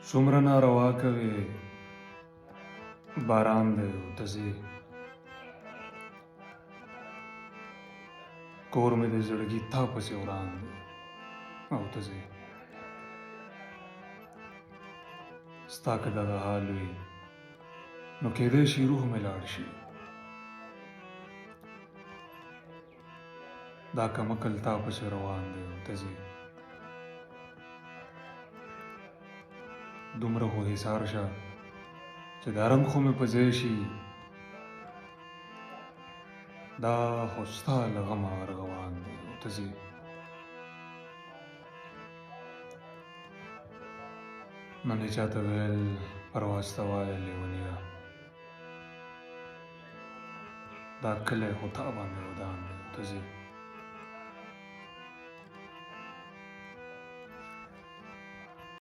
څومره ناروا کوې باران دی او ته ځې کور مې د زړګي تا پسې وران دی او ته ځې ستا که دغه حال وي نو کیدای شي روح مې لاړ شي دا کمکل تا پسې روان دی او ته ځې دومره خو حصار شه چې دا رنګ خو مې په ځای شي دا خو ستا له غمه ارغوان دی او ته ځې نن یې چاته ویل پرواز ته وایه لیونیه دا کلی خو تا باندې ودان دی او ته ځې